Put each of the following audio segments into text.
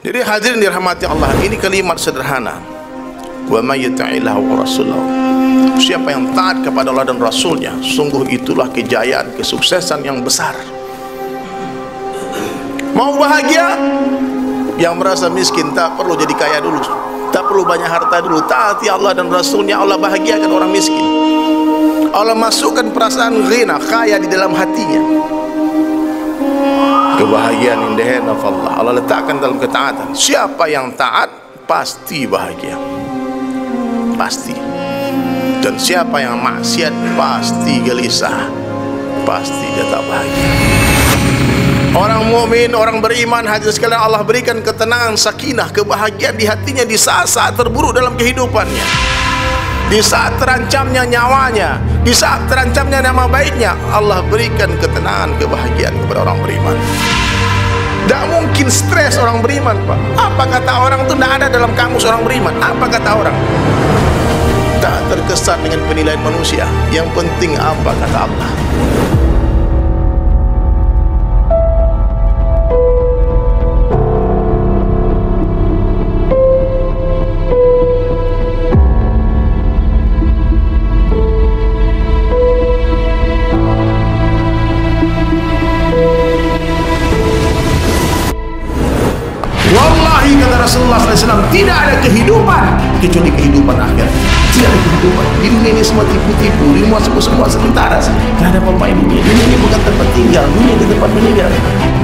Jadi hadirin dirahmati Allah, ini kalimat sederhana. Wa may yuti'illah wa rasulahu. Siapa yang taat kepada Allah dan Rasulnya, sungguh itulah kejayaan, kesuksesan yang besar. Mau bahagia? Yang merasa miskin tak perlu jadi kaya dulu, tak perlu banyak harta dulu. Taati Allah dan Rasulnya, Allah bahagiakan orang miskin. Allah masukkan perasaan ghina, kaya di dalam hatinya. Kebahagiaan indahan Allah Allah letakkan dalam ketaatan. Siapa yang taat pasti bahagia, pasti. Dan siapa yang maksiat pasti gelisah, pasti dia tak bahagia. Orang mukmin, orang beriman, hadirin sekalian, Allah berikan ketenangan, sakinah, kebahagiaan di hatinya di saat-saat terburuk dalam kehidupannya, di saat terancamnya nyawanya, di saat terancamnya nama baiknya. Allah berikan ketenangan, kebahagiaan kepada orang beriman. Tidak mungkin stres orang beriman, Pak. Apa kata orang itu tidak ada dalam kamus orang beriman. Apa kata orang? Tak terkesan dengan penilaian manusia. Yang penting apa kata Allah. Wallahi, kata Rasulullah SAW, tidak ada kehidupan kecuali kehidupan akhir. Tidak ada kehidupan di dunia ini, semua tipu-tipu, semua sementara. Tidak ada apa-apa dunia. Dunia ini bukan tempat tinggal, dunia ini tempat meninggal.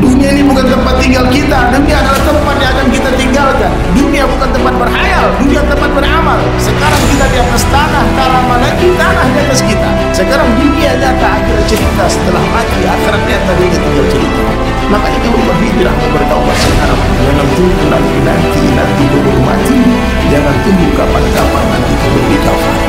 Dunia ini bukan tempat tinggal kita, dunia adalah tempat yang akan kita tinggalkan. Dunia bukan tempat berhayal, dunia tempat beramal. Sekarang kita di atas tanah, tak lama lagi tanah di atas kita. Sekarang dunia nyata, akhirat cerita. Setelah mati, akhirat nyata, dunia tinggal cerita. Makanya kamu berhijrah, bertaubat sekarang. Jangan tunggu nanti keburu mati. Jangan tunggu kapan-kapan nanti keburu dikafani.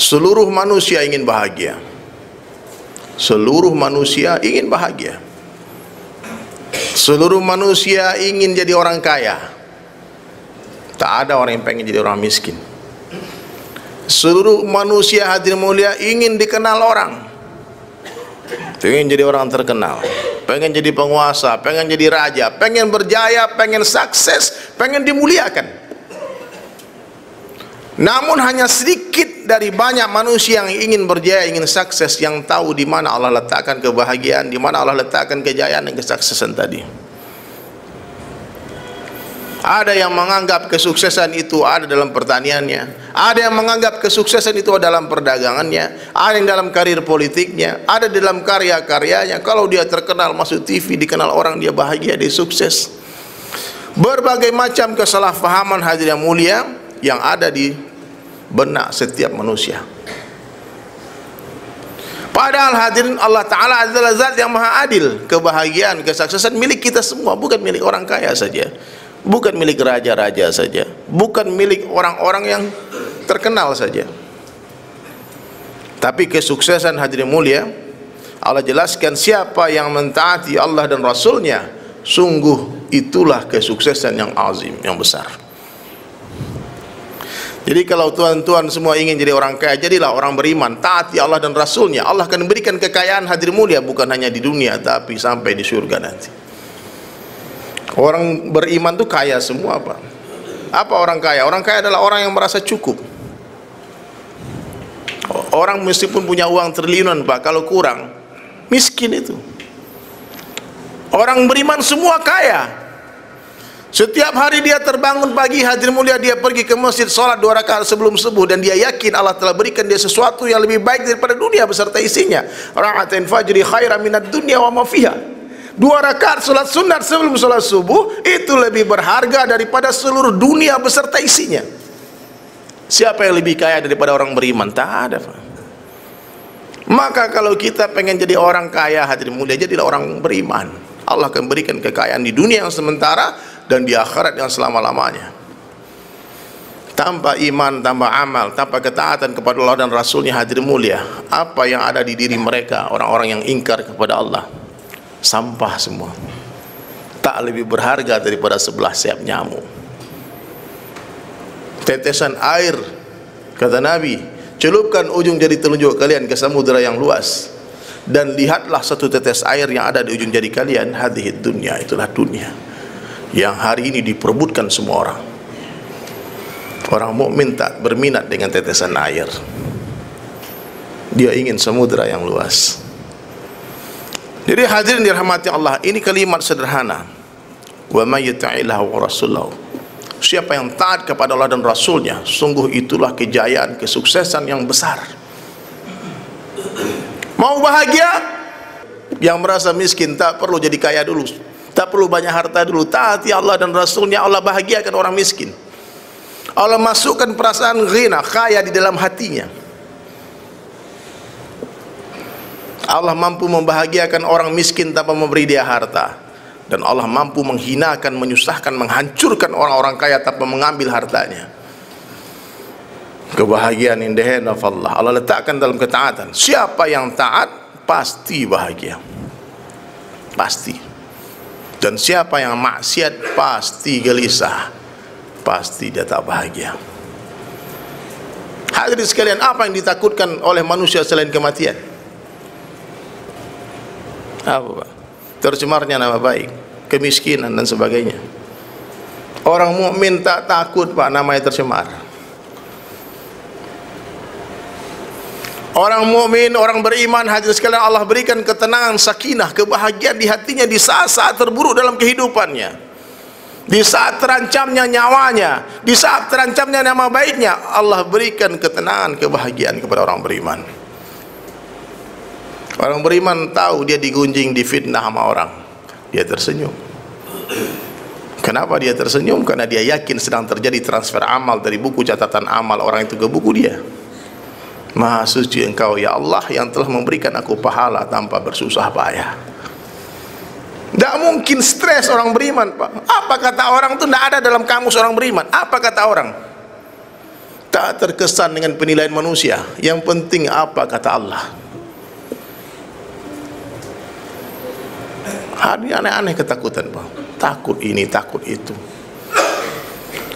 Seluruh manusia ingin bahagia. Seluruh manusia ingin bahagia. Seluruh manusia ingin jadi orang kaya. Tak ada orang yang pengen jadi orang miskin. Seluruh manusia, hadirin mulia, ingin dikenal orang. Pengen jadi orang terkenal, pengen jadi penguasa, pengen jadi raja, pengen berjaya, pengen sukses, pengen dimuliakan. Namun hanya sedikit dari banyak manusia yang ingin berjaya, ingin sukses, yang tahu di mana Allah letakkan kebahagiaan, di mana Allah letakkan kejayaan dan kesuksesan tadi. Ada yang menganggap kesuksesan itu ada dalam pertaniannya, ada yang menganggap kesuksesan itu ada dalam perdagangannya, ada yang dalam karir politiknya, ada dalam karya-karyanya. Kalau dia terkenal, masuk TV, dikenal orang, dia bahagia, dia sukses. Berbagai macam kesalahpahaman, hadirin yang mulia, yang ada di benak setiap manusia. Padahal hadirin, Allah Ta'ala adalah zat yang maha adil. Kebahagiaan, kesuksesan milik kita semua, bukan milik orang kaya saja, bukan milik raja-raja saja, bukan milik orang-orang yang terkenal saja. Tapi kesuksesan, hadirin mulia, Allah jelaskan siapa yang mentaati Allah dan Rasulnya, sungguh itulah kesuksesan yang azim, yang besar. Jadi kalau tuan-tuan semua ingin jadi orang kaya, jadilah orang beriman, taati Allah dan Rasulnya. Allah akan berikan kekayaan, hadirin mulia, bukan hanya di dunia, tapi sampai di surga nanti. Orang beriman itu kaya semua, Pak. Apa orang kaya? Orang kaya adalah orang yang merasa cukup. Orang meskipun punya uang triliunan, Pak, kalau kurang, miskin itu. Orang beriman semua kaya. Setiap hari dia terbangun pagi, hadirin mulia, dia pergi ke masjid, sholat 2 rakaat sebelum subuh, dan dia yakin Allah telah berikan dia sesuatu yang lebih baik daripada dunia beserta isinya. Raka'atain fajri khairan minad dunya wa ma fiha. 2 rakaat sholat sunat sebelum sholat subuh itu lebih berharga daripada seluruh dunia beserta isinya. Siapa yang lebih kaya daripada orang beriman? Tak ada, Pak. Maka kalau kita pengen jadi orang kaya, hadirin mulia, jadilah orang beriman. Allah akan berikan kekayaan di dunia yang sementara dan di akhirat yang selama-lamanya. Tanpa iman, tanpa amal, tanpa ketaatan kepada Allah dan Rasulnya, hadirin mulia, apa yang ada di diri mereka, orang-orang yang ingkar kepada Allah, sampah semua. Tak lebih berharga daripada 11 sayap nyamuk. Tetesan air, kata Nabi, celupkan ujung jari telunjuk kalian ke samudera yang luas, dan lihatlah satu tetes air yang ada di ujung jari kalian. Hadhihi dunya, itulah dunia yang hari ini diperebutkan semua orang. Orang mukmin tak berminat dengan tetesan air, dia ingin samudera yang luas. Jadi hadirin dirahmati Allah, ini kalimat sederhana. Wa may yuti'illah wa rasulahu, siapa yang taat kepada Allah dan Rasulnya, sungguh itulah kejayaan, kesuksesan yang besar. Mau bahagia? Yang merasa miskin tak perlu jadi kaya dulu, tak perlu banyak harta dulu. Taati Allah dan Rasulnya, Allah bahagiakan orang miskin. Allah masukkan perasaan ghina, kaya di dalam hatinya. Allah mampu membahagiakan orang miskin tanpa memberi dia harta, dan Allah mampu menghinakan, menyusahkan, menghancurkan orang-orang kaya tanpa mengambil hartanya. Kebahagiaan indahnya Allah, Allah letakkan dalam ketaatan. Siapa yang taat pasti bahagia, pasti. Dan siapa yang maksiat pasti gelisah, pasti dia tak bahagia. Hadirin sekalian, apa yang ditakutkan oleh manusia selain kematian? Apa, Pak? Tercemarnya nama baik, kemiskinan dan sebagainya. Orang mukmin tak takut, Pak, namanya tercemar. Orang mukmin, orang beriman, hadirin sekalian, Allah berikan ketenangan, sakinah, kebahagiaan di hatinya di saat-saat terburuk dalam kehidupannya, di saat terancamnya nyawanya, di saat terancamnya nama baiknya. Allah berikan ketenangan, kebahagiaan kepada orang beriman. Orang beriman tahu dia digunjing, difitnah sama orang, dia tersenyum. Kenapa dia tersenyum? Karena dia yakin sedang terjadi transfer amal dari buku catatan amal orang itu ke buku dia. Maha suci Engkau ya Allah yang telah memberikan aku pahala tanpa bersusah payah. Tidak mungkin stres orang beriman, Pak. Apa kata orang itu tidak ada dalam kamus orang beriman. Apa kata orang? Tak terkesan dengan penilaian manusia. Yang penting apa kata Allah. Hari aneh-aneh ketakutan, Pak. Takut ini, takut itu.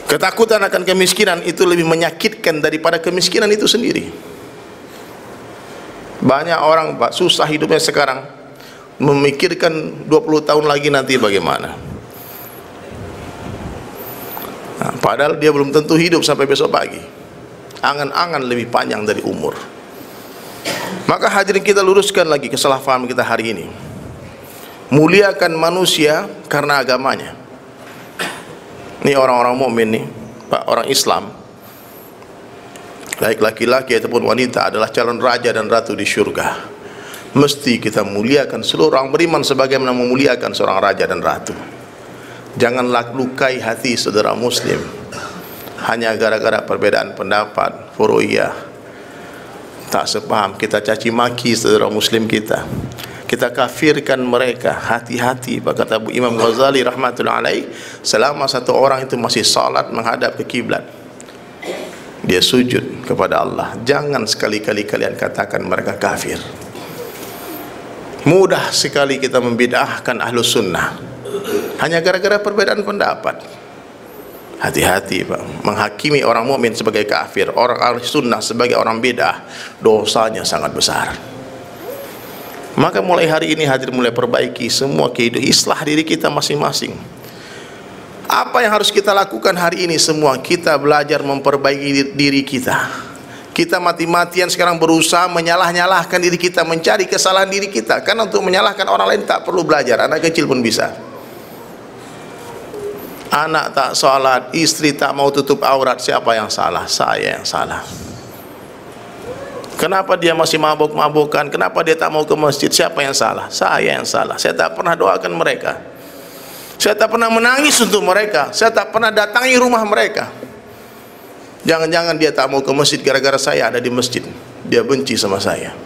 Ketakutan akan kemiskinan itu lebih menyakitkan daripada kemiskinan itu sendiri. Banyak orang, Pak, susah hidupnya sekarang, memikirkan 20 tahun lagi nanti bagaimana. Nah, padahal dia belum tentu hidup sampai besok pagi. Angan-angan lebih panjang dari umur. Maka hadirin, kita luruskan lagi kesalahpahaman kita hari ini. Muliakan manusia karena agamanya. Ini orang-orang mukmin nih, Pak, orang Islam, baik laki-laki ataupun wanita, adalah calon raja dan ratu di syurga. Mesti kita muliakan seluruh orang beriman sebagaimana memuliakan seorang raja dan ratu. Janganlah lukai hati saudara muslim hanya gara-gara perbedaan pendapat, furu'iyah, tak sepaham, kita caci maki saudara muslim kita, kita kafirkan mereka. Hati-hati, kata Abu Imam Ghazali rahmatullahi alaih, selama satu orang itu masih salat menghadap ke kiblat, dia sujud kepada Allah, jangan sekali-kali kalian katakan mereka kafir. Mudah sekali kita membid'ahkan ahlu sunnah hanya gara-gara perbedaan pendapat. Hati-hati, Pak, menghakimi orang mukmin sebagai kafir, orang ahlu sunnah sebagai orang bid'ah, dosanya sangat besar. Maka mulai hari ini hadir, mulai perbaiki semua kehidupan, islah diri kita masing-masing. Apa yang harus kita lakukan hari ini semua? Kita belajar memperbaiki diri kita. Kita mati-matian sekarang berusaha menyalah-nyalahkan diri kita, mencari kesalahan diri kita. Karena untuk menyalahkan orang lain tak perlu belajar, anak kecil pun bisa. Anak tak sholat, istri tak mau tutup aurat, siapa yang salah? Saya yang salah. Kenapa dia masih mabuk-mabukan? Kenapa dia tak mau ke masjid? Siapa yang salah? Saya yang salah. Saya tak pernah doakan mereka, saya tak pernah menangis untuk mereka, saya tak pernah datangi rumah mereka. Jangan-jangan dia tak mau ke masjid gara-gara saya ada di masjid, dia benci sama saya.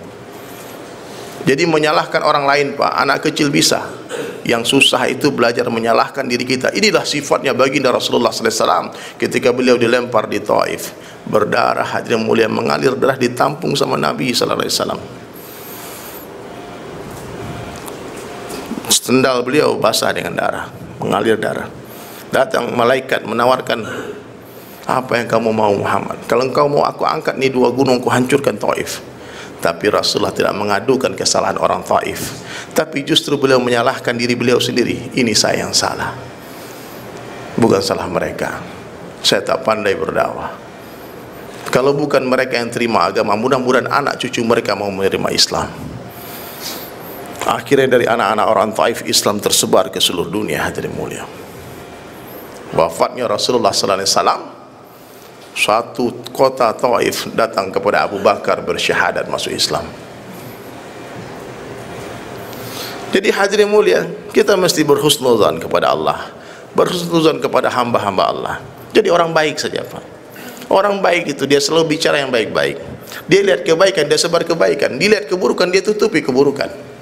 Jadi menyalahkan orang lain, Pak, anak kecil bisa. Yang susah itu belajar menyalahkan diri kita. Inilah sifatnya baginda Rasulullah sallallahu alaihi wasallam ketika beliau dilempar di Taif, berdarah, hadirin mulia, mengalir darah, ditampung sama Nabi sallallahu alaihi wasallam. Sendal beliau basah dengan darah, mengalir darah. Datang malaikat menawarkan, apa yang kamu mau Muhammad? Kalau engkau mau aku angkat nih 2 gunung, aku hancurkan Taif. Tapi Rasulullah tidak mengadukan kesalahan orang Taif, tapi justru beliau menyalahkan diri beliau sendiri. Ini saya yang salah, bukan salah mereka. Saya tak pandai berdakwah. Kalau bukan mereka yang terima agama, mudah-mudahan anak cucu mereka mau menerima Islam. Akhirnya dari anak-anak orang Taif, Islam tersebar ke seluruh dunia, hadirin mulia. Wafatnya Rasulullah sallallahu alaihi wasallam, suatu kota Taif datang kepada Abu Bakar bersyahadat masuk Islam. Jadi hadirin mulia, kita mesti berhusnuzan kepada Allah, berhusnuzan kepada hamba-hamba Allah. Jadi orang baik saja, Pak. Orang baik itu dia selalu bicara yang baik-baik. Dia lihat kebaikan, dia sebar kebaikan. Dilihat keburukan, dia tutupi keburukan.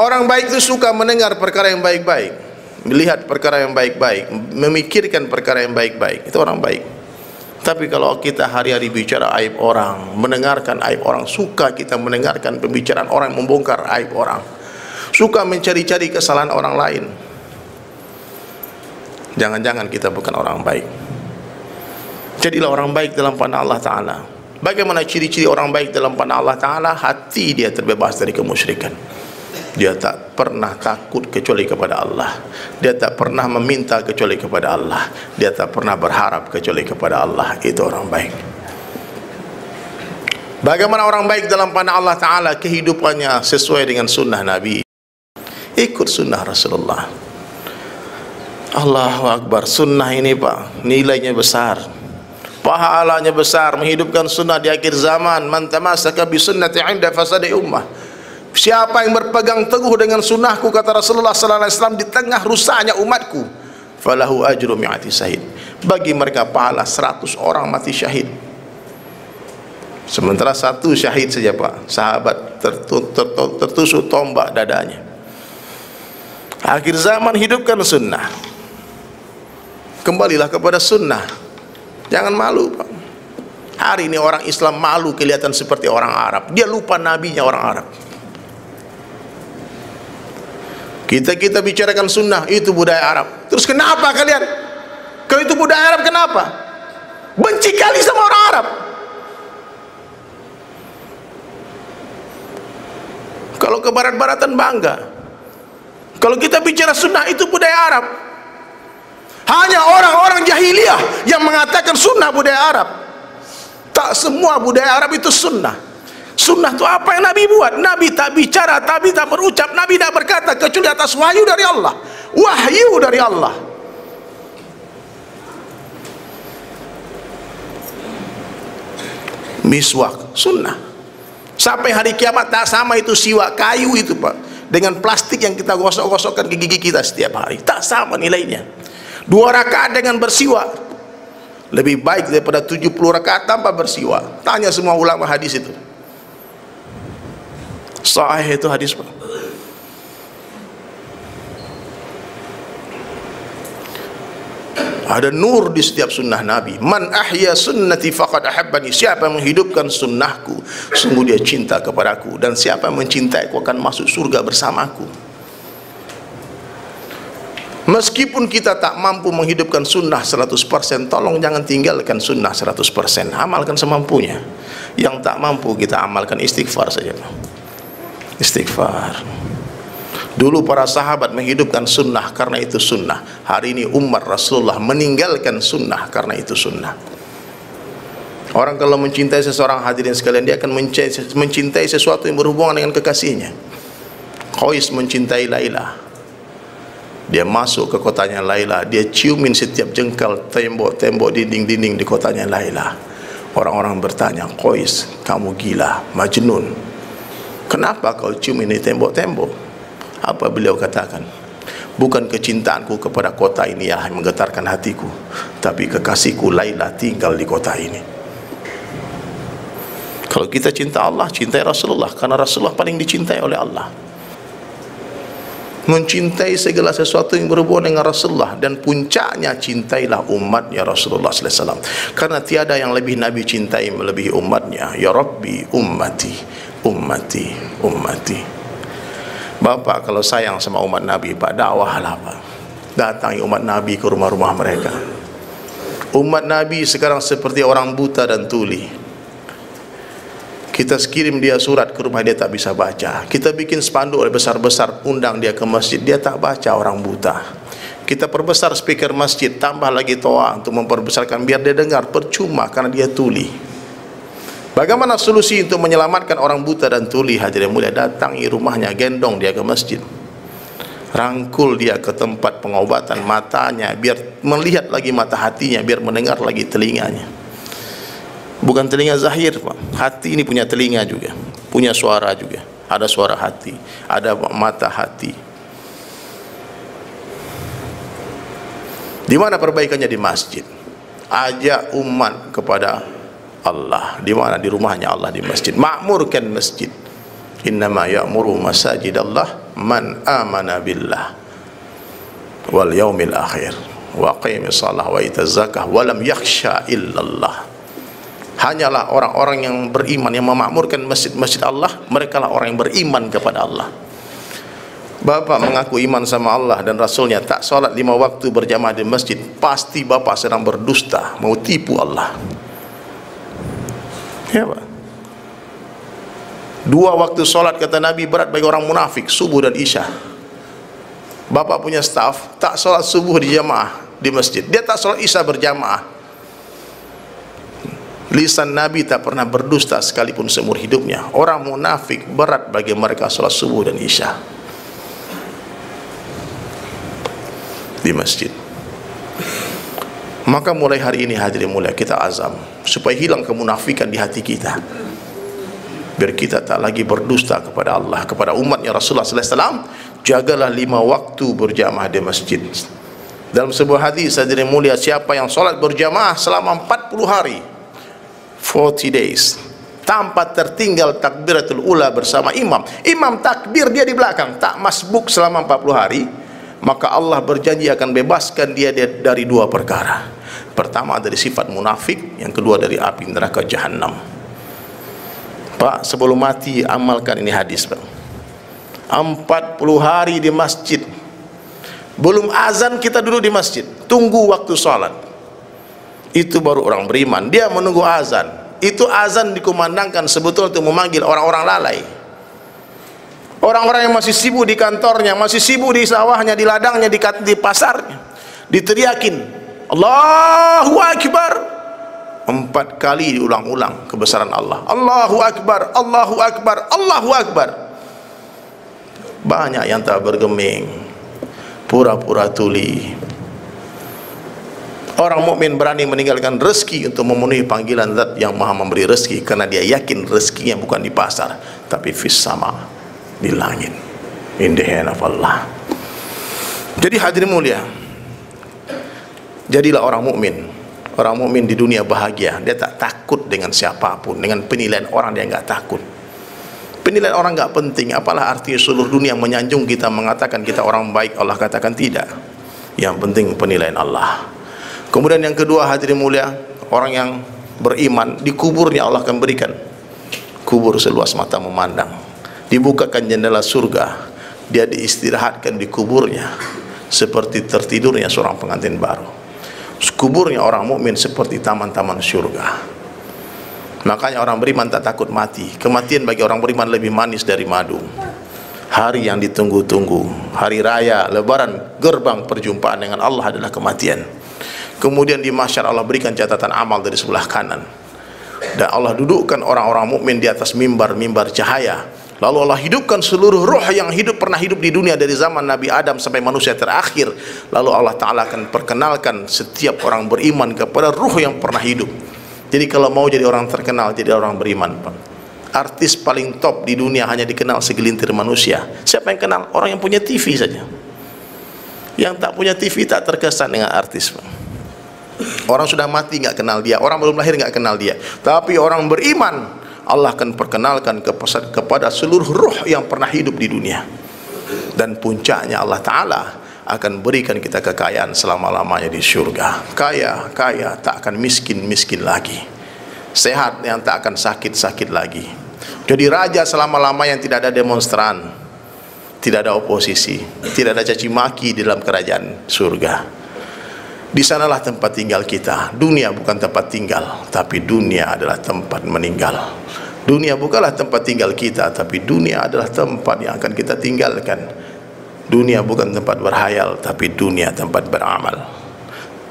Orang baik itu suka mendengar perkara yang baik-baik, melihat perkara yang baik-baik, memikirkan perkara yang baik-baik. Itu orang baik. Tapi kalau kita hari-hari bicara aib orang, mendengarkan aib orang, suka kita mendengarkan pembicaraan orang yang membongkar aib orang, suka mencari-cari kesalahan orang lain, jangan-jangan kita bukan orang baik. Jadilah orang baik dalam pandang Allah Ta'ala. Bagaimana ciri-ciri orang baik dalam pandang Allah Ta'ala? Hati dia terbebas dari kemusyrikan. Dia tak pernah takut kecuali kepada Allah. Dia tak pernah meminta kecuali kepada Allah. Dia tak pernah berharap kecuali kepada Allah. Itu orang baik. Bagaimana orang baik dalam pandang Allah Ta'ala? Kehidupannya sesuai dengan sunnah Nabi, ikut sunnah Rasulullah. Allahu Akbar. Sunnah ini, Pak, nilainya besar, pahalanya besar. Menghidupkan sunnah di akhir zaman. Man tamassaka bi sunnati 'inda fasadi ummah. Siapa yang berpegang teguh dengan sunnahku, kata Rasulullah sallallahu alaihi wasallam, di tengah rusaknya umatku, falahu ajru mi'ati syahid. Bagi mereka pahala 100 orang mati syahid. Sementara 1 syahid saja, Pak, sahabat tertusuk tombak dadanya. Akhir zaman hidupkan sunnah. Kembalilah kepada sunnah. Jangan malu, Pak. Hari ini orang Islam malu kelihatan seperti orang Arab. Dia lupa nabinya orang Arab. Kita bicarakan sunnah, itu budaya Arab. Terus kenapa kalian? Kalau itu budaya Arab, kenapa? Benci kali sama orang Arab. Kalau ke barat-baratan bangga. Kalau kita bicara sunnah, itu budaya Arab. Hanya orang-orang jahiliyah yang mengatakan sunnah budaya Arab. Tak semua budaya Arab itu sunnah. Sunnah itu apa yang Nabi buat? Nabi tak bicara, Nabi tak berucap, Nabi tak berkata kecuali atas wahyu dari Allah. Wahyu dari Allah. Miswak, sunnah. Sampai hari kiamat tak sama itu siwak kayu itu, Pak, dengan plastik yang kita gosok-gosokkan ke gigi kita setiap hari. Tak sama nilainya. 2 rakaat dengan bersiwak lebih baik daripada 70 rakaat tanpa bersiwak. Tanya semua ulama hadis itu. Sahih itu hadis, Pak. Ada nur di setiap sunnah Nabi. Man ahya sunnati faqad ahabbani. Siapa yang menghidupkan sunnahku, sungguh dia cinta kepadaku. Dan siapa yang mencintaiku akan masuk surga bersamaku. Meskipun kita tak mampu menghidupkan sunnah 100%, tolong jangan tinggalkan sunnah 100%. Amalkan semampunya. Yang tak mampu kita amalkan istighfar saja, Pak. Istighfar. Dulu para sahabat menghidupkan sunnah karena itu sunnah. Hari ini umat Rasulullah meninggalkan sunnah karena itu sunnah. Orang kalau mencintai seseorang, hadirin sekalian, dia akan mencintai sesuatu yang berhubungan dengan kekasihnya. Qais mencintai Laila. Dia masuk ke kotanya Laila, dia ciumin setiap jengkal tembok-tembok, dinding-dinding di kotanya Laila. Orang-orang bertanya, Qais, kamu gila, majnun. Kenapa kau cium ini tembok-tembok? Apa beliau katakan? Bukan kecintaanku kepada kota ini yang menggetarkan hatiku, tapi kekasihku Laila tinggal di kota ini. Kalau kita cinta Allah, cintai Rasulullah, karena Rasulullah paling dicintai oleh Allah. Mencintai segala sesuatu yang berhubungan dengan Rasulullah, dan puncaknya cintailah umatnya Rasulullah sallallahu alaihi wasallam, karena tiada yang lebih Nabi cintai melebihi umatnya. Ya Rabbi ummati, ummati, ummati. Bapak kalau sayang sama umat Nabi, Pak, dakwahlah, Pak. Datangi umat Nabi ke rumah-rumah mereka. Umat Nabi sekarang seperti orang buta dan tuli. Kita kirim dia surat ke rumah, dia tak bisa baca. Kita bikin spanduk besar-besar, undang dia ke masjid, dia tak baca, orang buta. Kita perbesar speaker masjid, tambah lagi toa untuk memperbesarkan biar dia dengar, percuma karena dia tuli. Bagaimana solusi untuk menyelamatkan orang buta dan tuli? Hadirin mulia, datangi rumahnya, gendong dia ke masjid, rangkul dia ke tempat pengobatan matanya, biar melihat lagi mata hatinya, biar mendengar lagi telinganya. Bukan telinga zahir, Pak. Hati ini punya telinga juga, punya suara juga. Ada suara hati, ada mata hati. Di mana perbaikannya? Di masjid. Ajak umat kepada Allah. Di mana? Di rumahnya Allah, di masjid. Makmurkan masjid. Innama ya'muru masajid Allah man amana billah wal yaumil akhir wa qimis shalah wa itaz zakah wa lam yakhsha illallah. Hanyalah orang-orang yang beriman yang memakmurkan masjid-masjid Allah, mereka lah orang yang beriman kepada Allah. Bapak mengaku iman sama Allah dan Rasulnya, tak sholat 5 waktu berjamaah di masjid, pasti bapak sedang berdusta, mau tipu Allah. Ya, Pak. 2 waktu sholat kata Nabi berat bagi orang munafik, subuh dan isya. Bapak punya staf, tak sholat subuh di jamaah di masjid, dia tak sholat isya berjamaah. Lisan Nabi tak pernah berdusta sekalipun seumur hidupnya. Orang munafik berat bagi mereka sholat subuh dan isya di masjid. Maka mulai hari ini hadirin mulia, kita azam supaya hilang kemunafikan di hati kita, biar kita tak lagi berdusta kepada Allah, kepada umatnya Rasulullah sallallahu alaihi wasallam. Jagalah 5 waktu berjamaah di masjid. Dalam sebuah hadis hadirin mulia, siapa yang sholat berjamaah selama 40 hari, 40 days, tanpa tertinggal takbiratul ula bersama imam, imam takbir dia di belakang, tak masbuk selama 40 hari, maka Allah berjanji akan bebaskan dia dari 2 perkara. Pertama dari sifat munafik, yang kedua dari api neraka jahanam. Pak, sebelum mati amalkan ini hadis, Pak. 40 hari di masjid, belum azan kita duduk di masjid, tunggu waktu sholat. Itu baru orang beriman. Dia menunggu azan. Itu azan dikumandangkan sebetulnya untuk memanggil orang-orang lalai, orang-orang yang masih sibuk di kantornya, masih sibuk di sawahnya, di ladangnya, di pasarnya, diteriakin Allahu Akbar 4 kali, diulang-ulang kebesaran Allah. Allahu Akbar, Allahu Akbar, Allahu Akbar. Banyak yang tak bergeming, pura-pura tuli. Orang mukmin berani meninggalkan rezeki untuk memenuhi panggilan Zat yang Maha memberi rezeki, karena dia yakin rezekinya bukan di pasar, tapi fis sama, di langit, in the hand of Allah. Jadi hadirin mulia, jadilah orang mukmin. Orang mukmin di dunia bahagia, dia tak takut dengan siapapun, dengan penilaian orang dia enggak takut. Penilaian orang enggak penting. Apalah artinya seluruh dunia menyanjung kita, mengatakan kita orang baik, Allah katakan tidak. Yang penting penilaian Allah. Kemudian yang kedua hadirin mulia, orang yang beriman di kuburnya Allah akan berikan kubur seluas mata memandang, dibukakan jendela surga, dia diistirahatkan di kuburnya seperti tertidurnya seorang pengantin baru. Kuburnya orang mukmin seperti taman-taman surga. Makanya orang beriman tak takut mati. Kematian bagi orang beriman lebih manis dari madu. Hari yang ditunggu-tunggu, hari raya lebaran, gerbang perjumpaan dengan Allah adalah kematian. Kemudian di mahsyar Allah berikan catatan amal dari sebelah kanan, dan Allah dudukkan orang-orang mukmin di atas mimbar-mimbar cahaya. Lalu Allah hidupkan seluruh roh yang pernah hidup di dunia dari zaman Nabi Adam sampai manusia terakhir. Lalu Allah Ta'ala akan perkenalkan setiap orang beriman kepada ruh yang pernah hidup. Jadi kalau mau jadi orang terkenal, jadi orang beriman, Pak. Artis paling top di dunia hanya dikenal segelintir manusia. Siapa yang kenal? Orang yang punya TV saja. Yang tak punya TV tak terkesan dengan artis, Pak. Orang sudah mati nggak kenal dia, orang belum lahir nggak kenal dia. Tapi orang beriman, Allah akan perkenalkan kepada seluruh ruh yang pernah hidup di dunia. Dan puncaknya Allah Ta'ala akan berikan kita kekayaan selama-lamanya di surga. Kaya, kaya, tak akan miskin, miskin lagi. Sehat yang tak akan sakit, sakit lagi. Jadi raja selama-lama yang tidak ada demonstran, tidak ada oposisi, tidak ada caci maki di dalam kerajaan surga. Di sanalah tempat tinggal kita. Dunia bukan tempat tinggal, tapi dunia adalah tempat meninggal. Dunia bukanlah tempat tinggal kita, tapi dunia adalah tempat yang akan kita tinggalkan. Dunia bukan tempat berhayal, tapi dunia tempat beramal.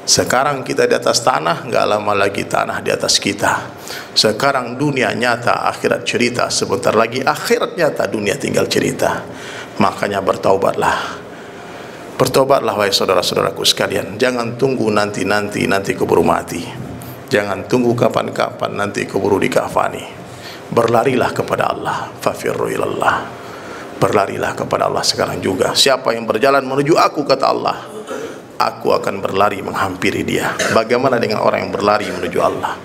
Sekarang kita di atas tanah, nggak lama lagi tanah di atas kita. Sekarang dunia nyata, akhirat cerita. Sebentar lagi akhirat nyata, dunia tinggal cerita. Makanya bertaubatlah. Bertobatlah wahai saudara-saudaraku sekalian. Jangan tunggu nanti keburu mati. Jangan tunggu kapan-kapan nanti keburu dikafani. Berlarilah kepada Allah. Fafirru ilallah. Berlarilah kepada Allah sekarang juga. Siapa yang berjalan menuju aku, kata Allah, aku akan berlari menghampiri dia. Bagaimana dengan orang yang berlari menuju Allah?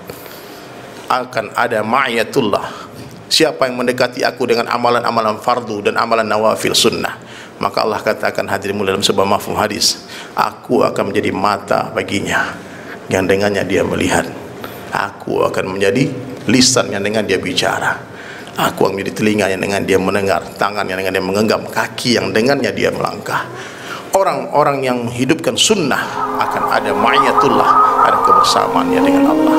Akan ada ma'iyatullah. Siapa yang mendekati aku dengan amalan-amalan fardu dan amalan nawafil sunnah, maka Allah katakan, hadirin dalam sebuah mafhum hadis, aku akan menjadi mata baginya yang dengannya dia melihat. Aku akan menjadi lisan yang dengan dia bicara. Aku akan menjadi telinga yang dengan dia mendengar, tangan yang dengan dia menggenggam, kaki yang dengannya dia melangkah. Orang-orang yang menghidupkan sunnah akan ada ma'iyatullah, ada kebersamaannya dengan Allah.